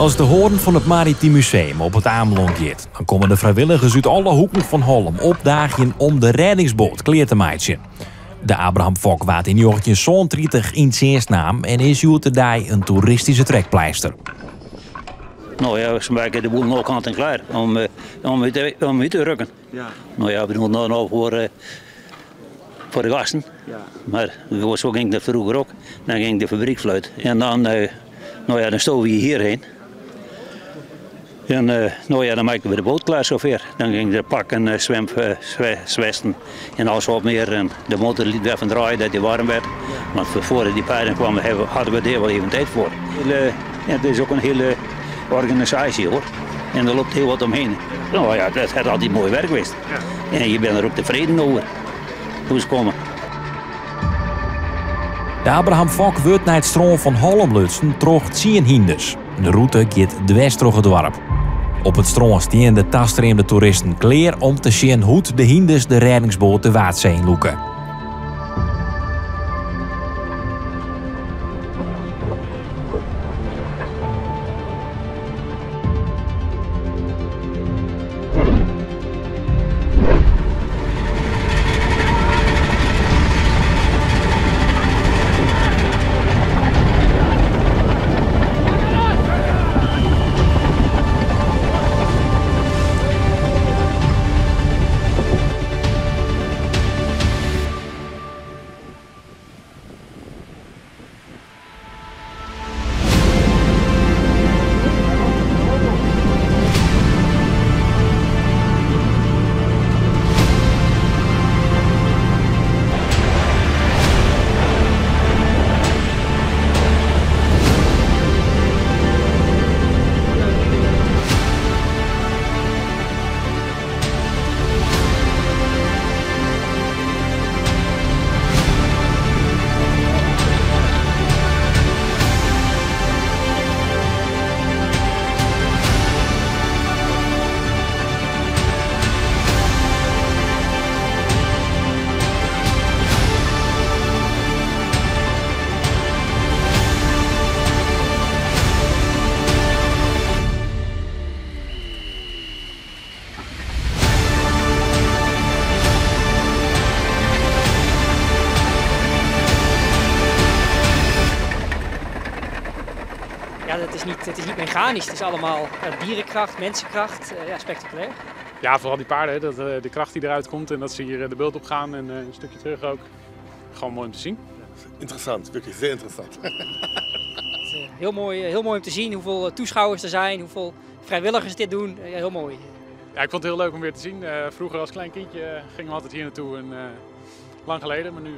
Als de hoorn van het Maritiem Museum op het Amelon gaat, dan komen de vrijwilligers uit alle hoeken van Holland opdagen om de reddingsboot klaar te maken. De Abraham Fok waat in 1930 in Zeersnaam en is today een toeristische trekpleister. Nou ja, we maken de boel nog kant en klaar om uit te rukken. Ja. Nou ja, we doen het nou voor de gasten. Ja. Maar zo ging dat vroeger ook. Dan ging de fabrieksfluit. En dan, dan stoven we hierheen. En dan maakten we de boot klaar zover. Dan ging de pakken, zwesten en alles wat meer. En de motor liet even draaien dat die warm werd. Want voordat die paarden kwamen hadden we er wel even tijd voor. Het is ook een hele organisatie hoor. En er loopt heel wat omheen. Nou ja, dat had altijd mooi werk geweest. Ja. En je bent er ook tevreden over. Hoe ze komen. De Abraham Fok wordt naar het stroom van Holmlutsen troch 10 hinders. De route gaat dwars door het dorp. Op het stroom staan de tastreemde toeristen klaar om te zien hoe de hinders de reddingsboot de Waadzee loeken. Ja, het is niet mechanisch, het is allemaal dierenkracht, mensenkracht, spectaculair. Ja, vooral die paarden, de kracht die eruit komt en dat ze hier de beeld op gaan en een stukje terug ook. Gewoon mooi om te zien. Interessant, wirklich zeer interessant. Heel mooi om te zien hoeveel toeschouwers er zijn, hoeveel vrijwilligers dit doen. Heel mooi. Ja, ik vond het heel leuk om weer te zien. Vroeger als klein kindje gingen we altijd hier naartoe en lang geleden, maar nu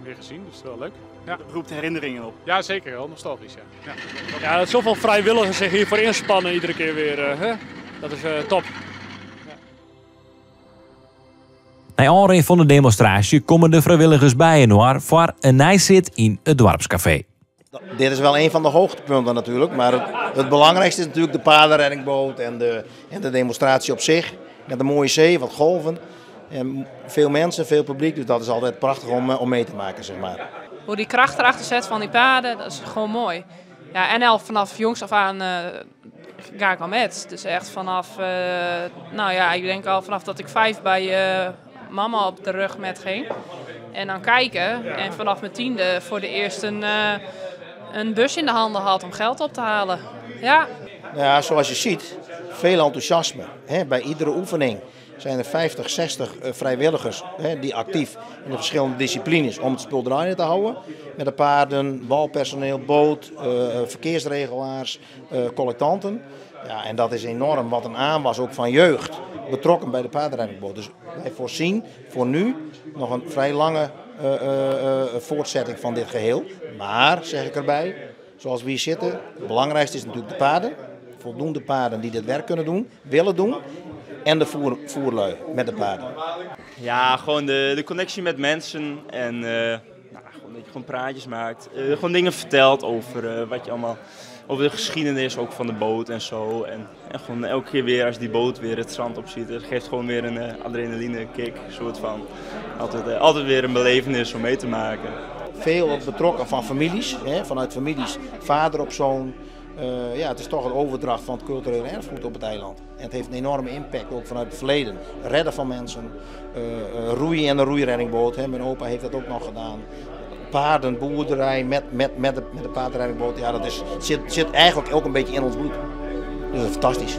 weer gezien, dus wel leuk. Ja. Het roept herinneringen op. Ja, zeker. Heel nostalgisch. Ja. Ja, dat zoveel vrijwilligers zich hiervoor inspannen iedere keer weer. Dat is top. Ja. Na aanleiding van de demonstratie komen de vrijwilligers bijen voor een nijzit in het dorpscafé. Dit is wel een van de hoogtepunten natuurlijk, maar het belangrijkste is natuurlijk de paardenreddingboot en de demonstratie op zich. Met een mooie zee, wat golven. En veel mensen, veel publiek, dus dat is altijd prachtig om mee te maken, zeg maar. Hoe die kracht erachter zet van die paarden, dat is gewoon mooi. Ja, en al vanaf jongs af aan ga ik al met. Dus echt vanaf, ik denk al vanaf dat ik 5 bij mama op de rug met ging. En dan kijken en vanaf mijn 10e voor de eerst een bus in de handen had om geld op te halen. Ja. Ja, zoals je ziet, veel enthousiasme. Bij iedere oefening zijn er 50, 60 vrijwilligers die actief in de verschillende disciplines om het spul draaiende te houden. Met de paarden, walpersoneel, boot, verkeersregelaars, collectanten. Ja, en dat is enorm wat een aanwas ook van jeugd betrokken bij de paardenreddingboot. Dus wij voorzien voor nu nog een vrij lange voortzetting van dit geheel. Maar, zeg ik erbij, zoals we hier zitten, het belangrijkste is natuurlijk de paarden. Voldoende paarden die dit werk kunnen doen, willen doen. En de voerlui met de paarden. Ja, gewoon de connectie met mensen en gewoon dat je gewoon praatjes maakt. Gewoon dingen vertelt over wat je allemaal, over de geschiedenis ook van de boot en zo. En gewoon elke keer weer als die boot weer het strand op ziet, het geeft gewoon weer een adrenaline kick, soort van. Altijd weer een belevenis om mee te maken. Veel betrokken van families, vanuit families, vader op zoon. Ja, het is toch een overdracht van het culturele erfgoed op het eiland. En het heeft een enorme impact ook vanuit het verleden. Redden van mensen, roeien in de roeireddingboot. Hè. Mijn opa heeft dat ook nog gedaan. Paarden, boerderij met de paardenreddingboot. Ja, dat zit eigenlijk ook een beetje in ons bloed. Dus dat is fantastisch.